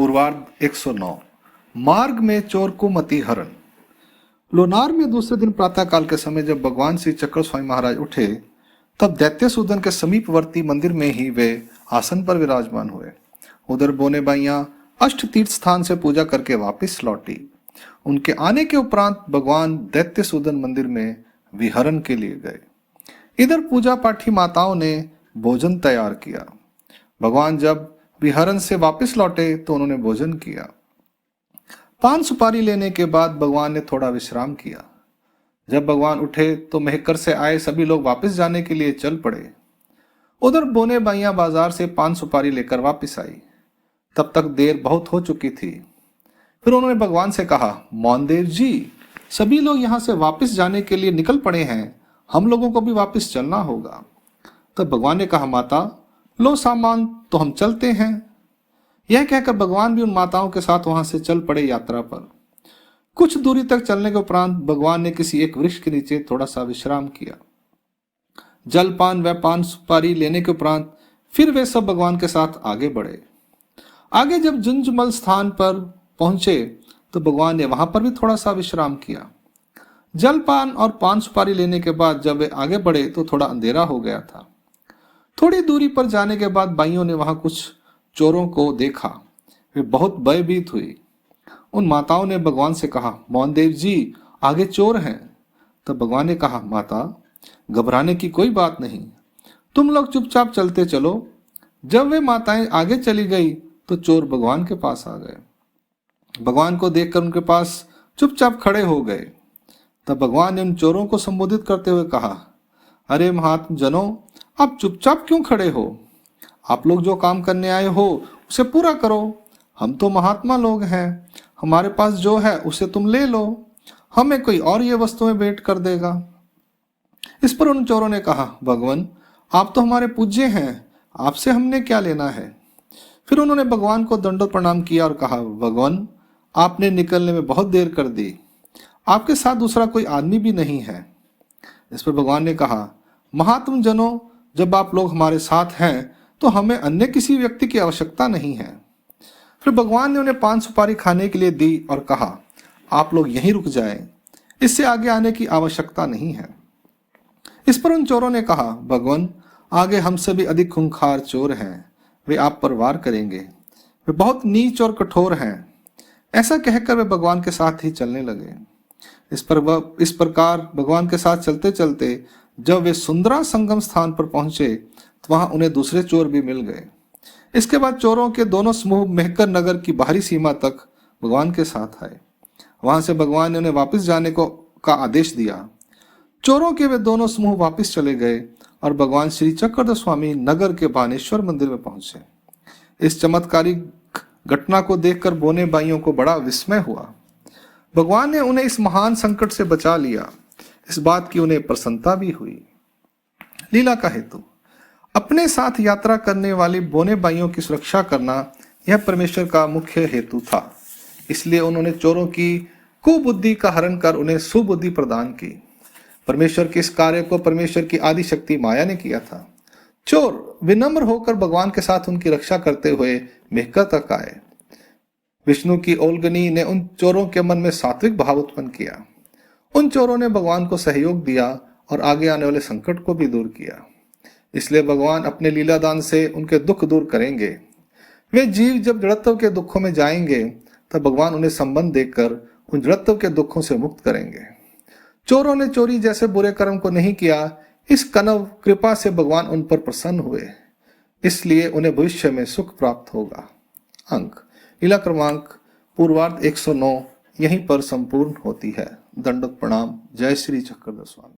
पूर्वार्ध 109। मार्ग में चोर को मति हरण। लोनार में दूसरे दिन प्रातःकाल के समय जब भगवान श्री चक्र स्वामी महाराज उठे, तब दैत्यसूदन के समीपवर्ती मंदिर में ही वे आसन पर विराजमान हुए। उधर बोने बाइयां अष्ट तीर्थ स्थान से पूजा करके वापस लौटी। उनके आने के उपरांत भगवान दैत्यसूदन मंदिर में विहरण के लिए गए। इधर पूजा पाठी माताओं ने भोजन तैयार किया। भगवान जब विहरण से वापस लौटे तो उन्होंने भोजन किया। पान सुपारी लेने के बाद भगवान ने थोड़ा विश्राम किया। जब भगवान उठे तो मेहकर से आए सभी लोग वापस जाने के लिए चल पड़े। उधर बोने बाइयां बाजार से पान सुपारी लेकर वापस आई। तब तक देर बहुत हो चुकी थी। फिर उन्होंने भगवान से कहा, मौनदेव जी, सभी लोग यहाँ से वापस जाने के लिए निकल पड़े हैं, हम लोगों को भी वापस चलना होगा। तब भगवान ने कहा, माता लो सामान तो हम चलते हैं। यह कहकर भगवान भी उन माताओं के साथ वहां से चल पड़े यात्रा पर। कुछ दूरी तक चलने के उपरांत भगवान ने किसी एक वृक्ष के नीचे थोड़ा सा विश्राम किया। जलपान व पान सुपारी लेने के उपरांत फिर वे सब भगवान के साथ आगे बढ़े। आगे जब जुंजमल स्थान पर पहुंचे तो भगवान ने वहां पर भी थोड़ा सा विश्राम किया। जलपान और पान सुपारी लेने के बाद जब वे आगे बढ़े तो थोड़ा अंधेरा हो गया था। थोड़ी दूरी पर जाने के बाद बाइयों ने वहां कुछ चोरों को देखा। वे बहुत भयभीत हुई। उन माताओं ने भगवान से कहा, मौनदेव जी, आगे चोर हैं। तब भगवान ने कहा, माता घबराने की कोई बात नहीं, तुम लोग चुपचाप चलते चलो। जब वे माताएं आगे चली गई तो चोर भगवान के पास आ गए। भगवान को देखकर उनके पास चुपचाप खड़े हो गए। तब भगवान ने उन चोरों को संबोधित करते हुए कहा, अरे महात्म जनों, आप चुपचाप क्यों खड़े हो? आप लोग जो काम करने आए हो उसे पूरा करो। हम तो महात्मा लोग हैं, हमारे पास जो है उसे तुम ले लो, हमें कोई और ये वस्तुएं भेंट कर देगा। इस पर उन चोरों ने कहा, भगवान आप तो हमारे पूज्य हैं, आपसे हमने क्या लेना है। फिर उन्होंने भगवान को दंडोत प्रणाम किया और कहा, भगवान आपने निकलने में बहुत देर कर दी, आपके साथ दूसरा कोई आदमी भी नहीं है। इस पर भगवान ने कहा, महात्म जनों, जब आप लोग हमारे साथ हैं तो हमें अन्य किसी व्यक्ति की आवश्यकता नहीं है। फिर भगवान ने उन्हें पान सुपारी खाने के लिए दी और कहा, आप लोग यहीं रुक जाएं, इससे आगे आने की आवश्यकता नहीं है। इस पर उन चोरों ने कहा, भगवान आगे हमसे भी अधिक खूंखार चोर हैं, वे आप पर वार करेंगे, वे बहुत नीच और कठोर हैं। ऐसा कहकर वे भगवान के साथ ही चलने लगे। इस प्रकार भगवान के साथ चलते चलते जब वे सुंदरा संगम स्थान पर पहुंचे तो वहां उन्हें दूसरे चोर भी मिल गए। इसके बाद चोरों के दोनों समूह मेहकर नगर की बाहरी सीमा तक भगवान के साथ आए। वहां से भगवान ने उन्हें वापस जाने का आदेश दिया। चोरों के वे दोनों समूह वापस चले गए और भगवान श्री चक्रधर स्वामी नगर के बानेश्वर मंदिर में पहुंचे। इस चमत्कारिक घटना को देखकर बोने बाइयों को बड़ा विस्मय हुआ। भगवान ने उन्हें इस महान संकट से बचा लिया, इस बात की उन्हें प्रसन्नता भी हुई। लीला का हेतु। अपने साथ यात्रा करने वाली बोने बाइयों की सुरक्षा करना यह परमेश्वर का मुख्य हेतु था। इसलिए उन्होंने चोरों की कुबुद्धि का हरण कर उन्हें सुबुद्धि प्रदान की। परमेश्वर के इस कार्य को परमेश्वर की आदि शक्ति माया ने किया था। चोर विनम्र होकर भगवान के साथ उनकी रक्षा करते हुए मेहकर तक आए। विष्णु की ओल्गनी ने उन चोरों के मन में सात्विक भाव उत्पन्न किया। उन चोरों ने भगवान को सहयोग दिया और आगे आने वाले संकट को भी दूर किया। इसलिए भगवान अपने लीलादान से उनके दुख दूर करेंगे। वे जीव जब जड़त्व के दुखों में जाएंगे तब भगवान उन्हें संबंध देकर उन जड़त्व के दुखों से मुक्त करेंगे। चोरों ने चोरी जैसे बुरे कर्म को नहीं किया, इस कनव कृपा से भगवान उन पर प्रसन्न हुए, इसलिए उन्हें भविष्य में सुख प्राप्त होगा। अंक लीला क्रमांक पूर्वार्ध 109 यहीं पर संपूर्ण होती है। दंडक प्रणाम। जय श्री चक्रधर स्वामी।